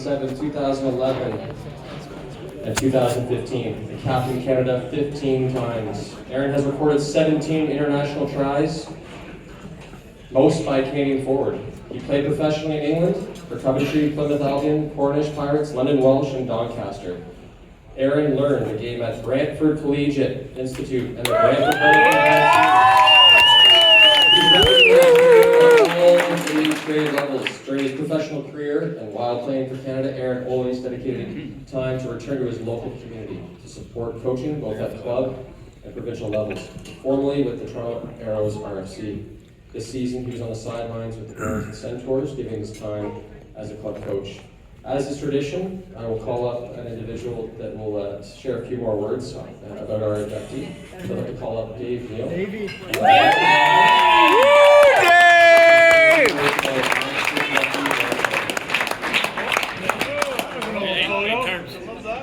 2007, 2011, and 2015. He captained Canada 15 times. Aaron has recorded 17 international tries, most by a Canadian forward. He played professionally in England for Coventry, Plymouth Albion, Cornish Pirates, London Welsh, and Doncaster. Aaron learned the game at Brantford Collegiate Institute and the Brantford grade levels. During his professional career and while playing for Canada, Aaron always dedicated time to return to his local community to support coaching both at club and provincial levels, formerly with the Toronto Arrows RFC. This season, he was on the sidelines with the Burlington Centaurs, giving his time as a club coach. As is tradition, I will call up an individual that will share a few more words about our inductee. I'd like to call up Dave Neal. Davey!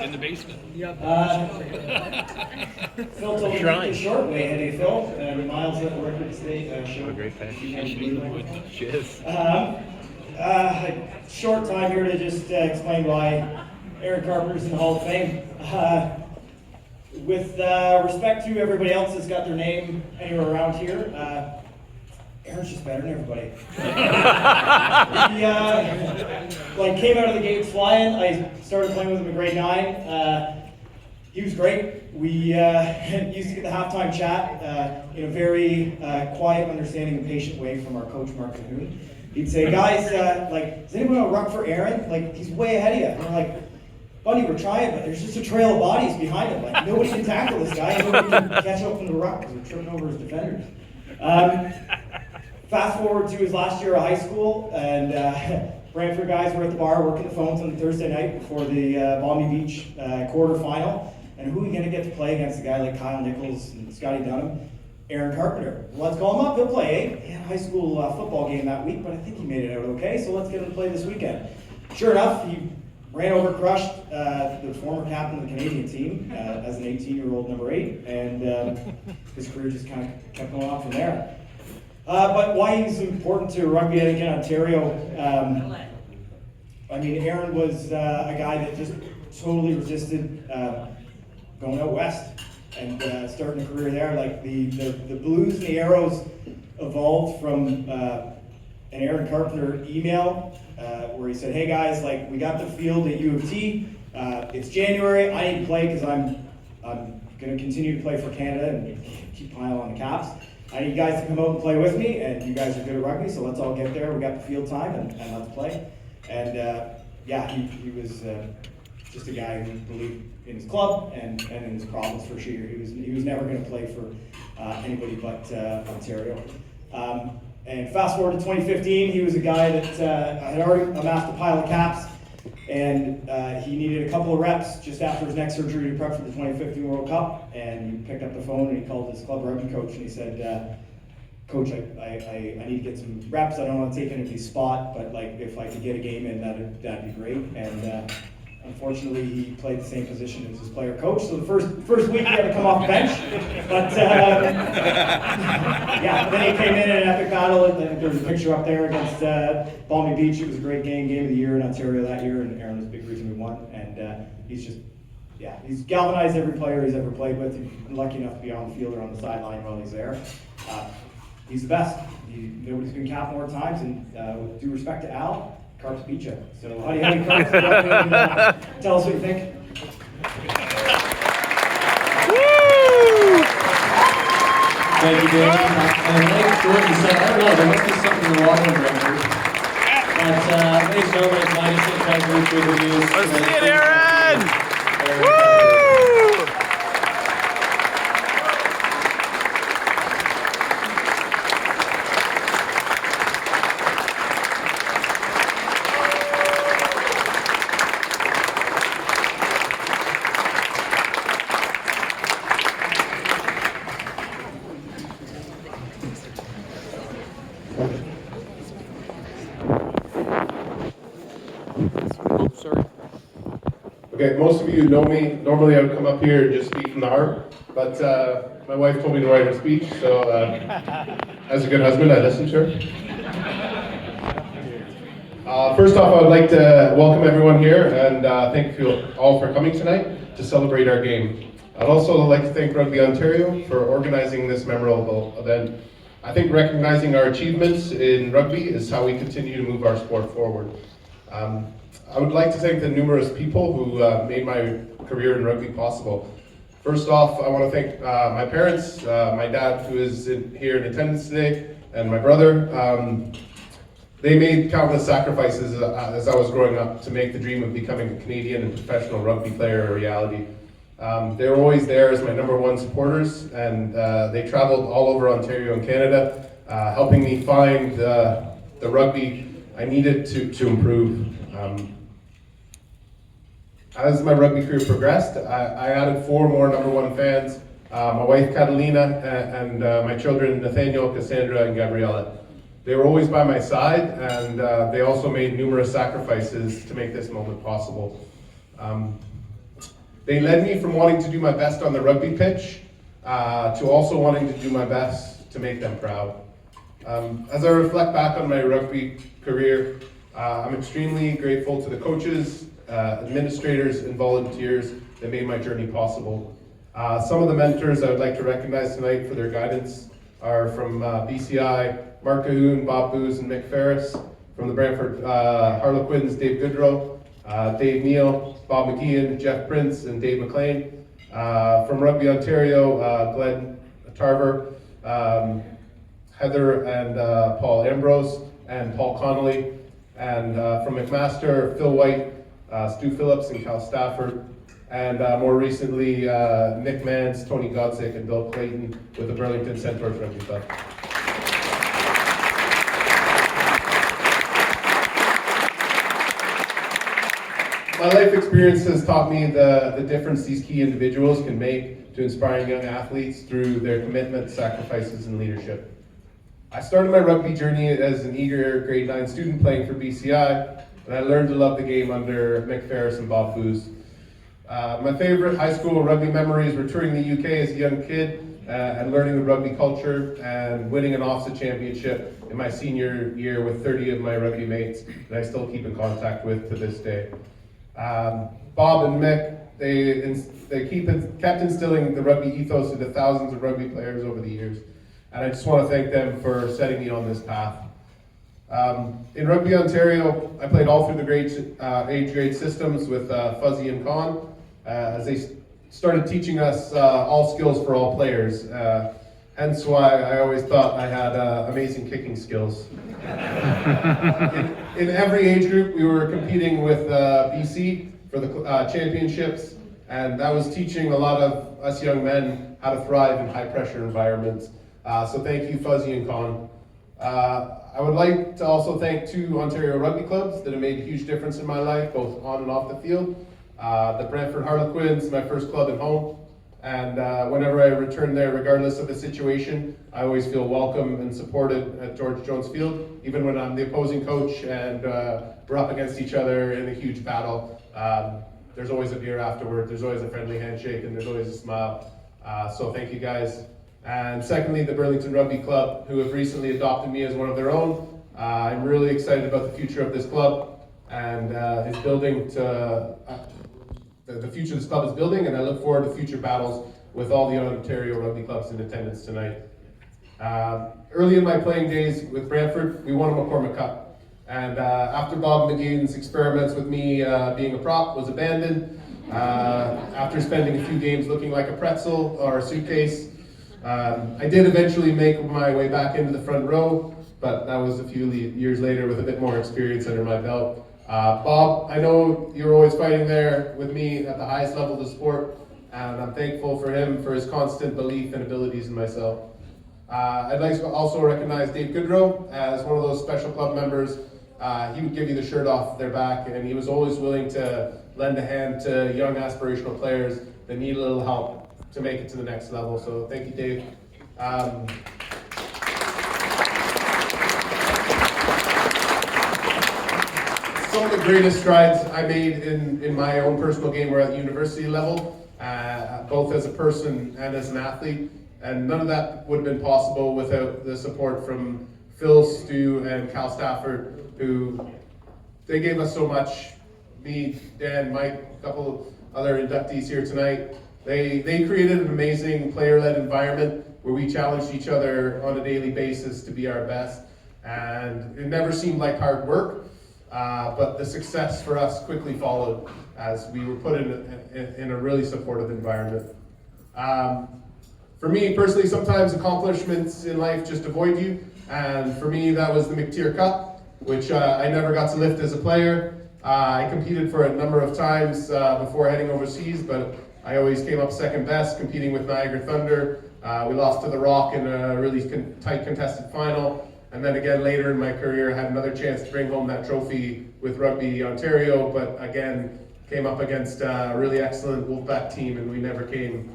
In the basement. Phil told me the short way ahead of Phil, and Miles at the record state show. Great pass. Short time here to just explain why Aaron Carpenter's in the Hall of Fame. With respect to everybody else that's got their name anywhere around here, Aaron's just better than everybody. He came out of the gates flying. I started playing with him in grade 9. He was great. We used to get the halftime chat in a very quiet, understanding, and patient way from our coach, Mark Cahoon. He'd say, guys, does anyone want to ruck for Aaron? He's way ahead of you. And we're like, buddy, we're trying, but there's just a trail of bodies behind him. Nobody can tackle this guy. Nobody can catch up from the ruck because we're tripping over his defenders. Fast forward to his last year of high school, and Brantford guys were at the bar working the phones on Thursday night before the Balmy Beach quarterfinal. And who are we going to get to play against a guy like Kyle Nichols and Scotty Dunham? Aaron Carpenter. Well, let's call him up. He'll play, eh? He had a high school football game that week, but I think he made it out okay, so let's get him to play this weekend. Sure enough, he ran over, crushed the former captain of the Canadian team as an 18-year-old number 8, and his career just kind of kept going on from there. But why he's important to rugby, I think, in Ontario, Aaron was a guy that just totally resisted going out west and starting a career there. The Blues and the Arrows evolved from an Aaron Carpenter email where he said, hey guys, we got the field at U of T. It's January. I need to play because I'm going to continue to play for Canada and keep piling on the Caps. I need you guys to come out and play with me, and you guys are good at rugby, so let's all get there. We got the field time, and let's play. And he was just a guy who believed in his club and in his province for sure. He was never going to play for anybody but Ontario. And fast forward to 2015, he was a guy that had already amassed a pile of caps, and he needed a couple of reps just after his neck surgery to prep for the 2015 World Cup. And he picked up the phone and he called his club rugby coach and he said, Coach, I need to get some reps. I don't want to take anybody's spot, but if I could get a game in, that'd be great. And unfortunately, he played the same position as his player coach. So the first week he had to come off the bench, but then he came in an epic battle. And there's a picture up there against Balmy Beach. It was a great game of the year in Ontario that year, and Aaron was a big reason we won. And he's galvanized every player he's ever played with. He's been lucky enough to be on the field or on the sideline while he's there. He's the best. Nobody's been capped more times, and with due respect to Al, Carps beat you. So how do you Carps? Tell us what you think. Thank you, David. And like Jordan said, I don't know, there must be something in the water record. But ladies and gentlemen, it's my pleasure to introduce. Let's see it, Aaron! Okay, most of you know me. Normally I would come up here and just speak from the heart, but my wife told me to write her speech, so as a good husband, I listened to her. First off, I would like to welcome everyone here and thank you all for coming tonight to celebrate our game. I'd also like to thank Rugby Ontario for organizing this memorable event. I think recognizing our achievements in rugby is how we continue to move our sport forward. I would like to thank the numerous people who made my career in rugby possible. First off, I want to thank my parents, my dad who is here in attendance today, and my brother. They made countless sacrifices as I was growing up to make the dream of becoming a Canadian and professional rugby player a reality. They were always there as my #1 supporters, and they traveled all over Ontario and Canada, helping me find the rugby I needed to improve. As my rugby career progressed, I added 4 more #1 fans, my wife Catalina, and my children Nathaniel, Cassandra, and Gabriella. They were always by my side, and they also made numerous sacrifices to make this moment possible. They led me from wanting to do my best on the rugby pitch to also wanting to do my best to make them proud. As I reflect back on my rugby career, I'm extremely grateful to the coaches, administrators, and volunteers that made my journey possible. Some of the mentors I would like to recognize tonight for their guidance are from BCI, Mark Cahoon, Bob Booz, and Mick Ferris. From the Brantford Harlequins, Dave Goodrow, Dave Neal, Bob McKeon, Jeff Prince, and Dave McLean. From Rugby Ontario, Glenn Tarver, Heather and Paul Ambrose, and Paul Connolly. And from McMaster, Phil White, Stu Phillips, and Cal Stafford. And more recently, Nick Mans, Tony Godsick, and Bill Clayton with the Burlington Centaurs Rugby Club. My life experience has taught me the difference these key individuals can make to inspiring young athletes through their commitment, sacrifices, and leadership. I started my rugby journey as an eager grade 9 student playing for BCI, and I learned to love the game under Mick Ferris and Bob Booz. My favorite high school rugby memories were touring the UK as a young kid and learning the rugby culture and winning an OFSA championship in my senior year with 30 of my rugby mates that I still keep in contact with to this day. Bob and Mick, they kept instilling the rugby ethos into thousands of rugby players over the years, and I just want to thank them for setting me on this path. In Rugby Ontario, I played all through the age grade systems with Fuzzy and Con, as they started teaching us all skills for all players, hence why I always thought I had amazing kicking skills. In every age group, we were competing with BC for the championships, and that was teaching a lot of us young men how to thrive in high pressure environments. So thank you, Fuzzy and Con. I would like to also thank 2 Ontario rugby clubs that have made a huge difference in my life, both on and off the field. The Brantford Harlequins, my first club at home, and whenever I return there, regardless of the situation, I always feel welcome and supported at George Jones Field, even when I'm the opposing coach and we're up against each other in a huge battle. There's always a beer afterward, there's always a friendly handshake, and there's always a smile. So thank you guys. And secondly, the Burlington Rugby Club, who have recently adopted me as one of their own. I'm really excited about the future of this club and is building to the future this club is building, and I look forward to future battles with all the Ontario rugby clubs in attendance tonight. Early in my playing days with Brantford, we won a McCormick Cup, and after Bob McGee's experiments with me being a prop was abandoned, after spending a few games looking like a pretzel or a suitcase, I did eventually make my way back into the front row, but that was a few years later with a bit more experience under my belt. Bob, I know you're always fighting there with me at the highest level of the sport, and I'm thankful for him for his constant belief and abilities in myself. I'd like to also recognize Dave Goodrow as one of those special club members. He would give you the shirt off their back, and he was always willing to lend a hand to young aspirational players that need a little help to make it to the next level. So thank you, Dave. Some of the greatest strides I made in my own personal game were at the university level, both as a person and as an athlete, and none of that would have been possible without the support from Phil, Stu, and Cal Stafford, who they gave us so much. Me, Dan, Mike, a couple other inductees here tonight. They created an amazing player-led environment where we challenged each other on a daily basis to be our best. And it never seemed like hard work, but the success for us quickly followed as we were put in a really supportive environment. For me personally, sometimes accomplishments in life just avoid you. And for me, that was the McTier Cup, which I never got to lift as a player. I competed for a number of times before heading overseas, but I always came up second best, competing with Niagara Thunder. We lost to the Rock in a really tight contested final. And then again later in my career, I had another chance to bring home that trophy with Rugby Ontario, but again, came up against a really excellent Wolfpack team, and we never came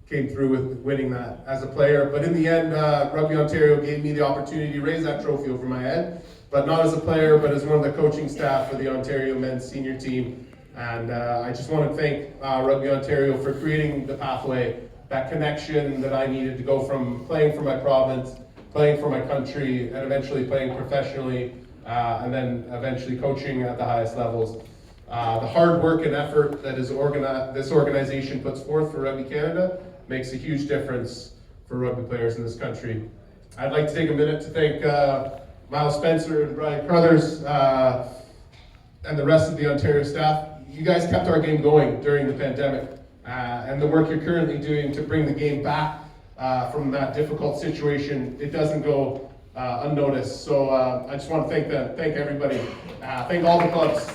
through with winning that as a player. But in the end, Rugby Ontario gave me the opportunity to raise that trophy over my head, but not as a player, but as one of the coaching staff for the Ontario men's senior team. And I just want to thank Rugby Ontario for creating the pathway, that connection that I needed to go from playing for my province, playing for my country, and eventually playing professionally, and then eventually coaching at the highest levels. The hard work and effort that this organization puts forth for Rugby Canada makes a huge difference for rugby players in this country. I'd like to take a minute to thank Miles Spencer and Brian Crothers and the rest of the Ontario staff. You guys kept our game going during the pandemic, and the work you're currently doing to bring the game back from that difficult situation, it doesn't go unnoticed. So I just want to thank them, thank everybody, thank all the clubs.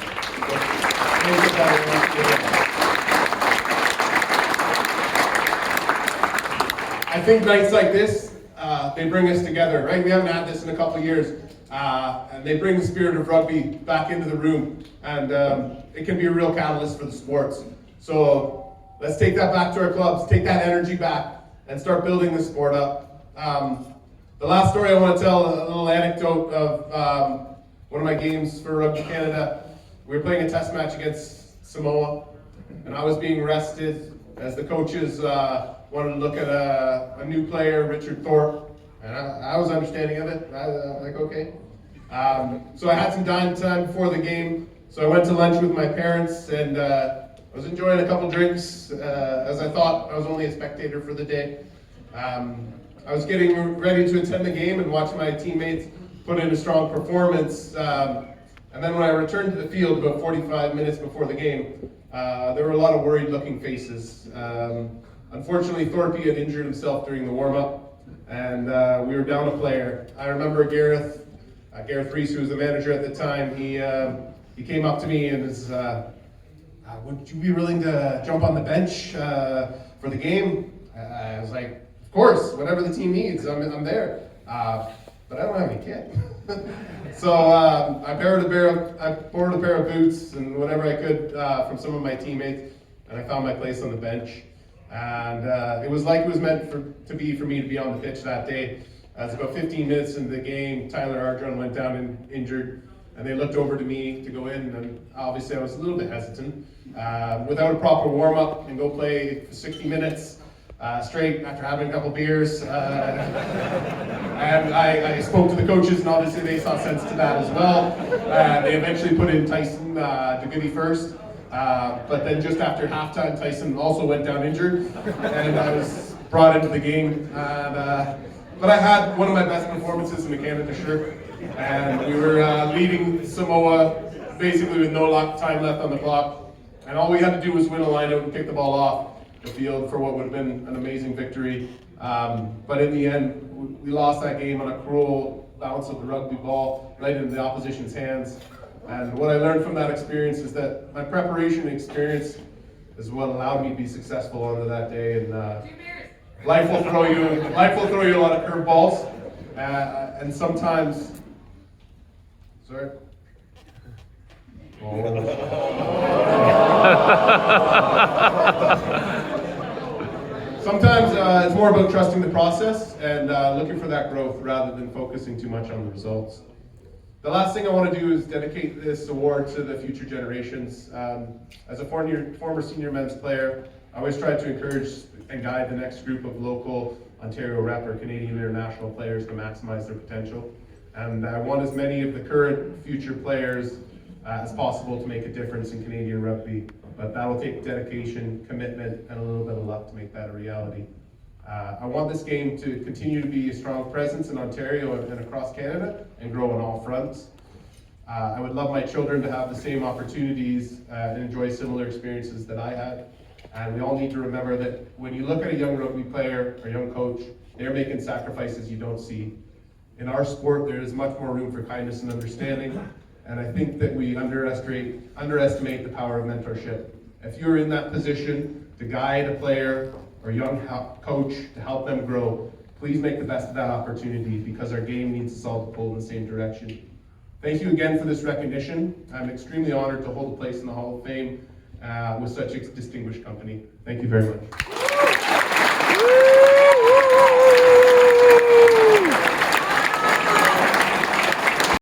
I think nights like this, they bring us together, right? We haven't had this in a couple of years, and they bring the spirit of rugby back into the room, and it can be a real catalyst for the sports. So let's take that back to our clubs, take that energy back, and start building the sport up. The last story I want to tell, a little anecdote of one of my games for Rugby Canada. We were playing a test match against Samoa, and I was being rested as the coaches wanted to look at a new player, Richard Thorpe, and I was understanding of it. I was like, okay. So I had some downtime before the game, so I went to lunch with my parents, and I was enjoying a couple drinks, as I thought I was only a spectator for the day. I was getting ready to attend the game and watch my teammates put in a strong performance. And then when I returned to the field about 45 minutes before the game, there were a lot of worried looking faces. Unfortunately, Thorpe had injured himself during the warm-up, and we were down a player. I remember Gareth Reese, who was the manager at the time, he came up to me and was, would you be willing to jump on the bench for the game? I was like, of course, whatever the team needs, I'm there. But I don't have any kit. So I borrowed a pair of boots and whatever I could from some of my teammates, and I found my place on the bench. And it was like it was meant to be for me to be on the pitch that day. As about 15 minutes into the game, Tyler Ardron went down injured, and they looked over to me to go in, and obviously I was a little bit hesitant. Without a proper warm-up and go play for 60 minutes straight after having a couple beers. And I spoke to the coaches, and obviously they saw sense to that as well. They eventually put in Tyson DeGoody first. But then just after halftime, Tyson also went down injured, and I was brought into the game. But I had one of my best performances in a Canada shirt, and we were leading Samoa basically with no time left on the clock, and all we had to do was win a lineout and kick the ball off the field for what would have been an amazing victory. But in the end, we lost that game on a cruel bounce of the rugby ball right into the opposition's hands. And what I learned from that experience is that my preparation experience is what allowed me to be successful on that day. And life will throw you a lot of curveballs, and sometimes. Sorry. Sometimes it's more about trusting the process and looking for that growth rather than focusing too much on the results. The last thing I want to do is dedicate this award to the future generations. As a former senior men's player, I always try to encourage and guide the next group of local Ontario rep or Canadian international players to maximize their potential. And I want as many of the current future players as possible to make a difference in Canadian rugby. But that will take dedication, commitment, and a little bit of luck to make that a reality. I want this game to continue to be a strong presence in Ontario and across Canada and grow on all fronts. I would love my children to have the same opportunities and enjoy similar experiences that I had. And we all need to remember that when you look at a young rugby player or young coach, they're making sacrifices you don't see. In our sport, there is much more room for kindness and understanding, and I think that we underestimate the power of mentorship. If you're in that position to guide a player or young coach to help them grow, please make the best of that opportunity, because our game needs us all to pull in the same direction. Thank you again for this recognition. I'm extremely honored to hold a place in the Hall of Fame with such a distinguished company. Thank you very much.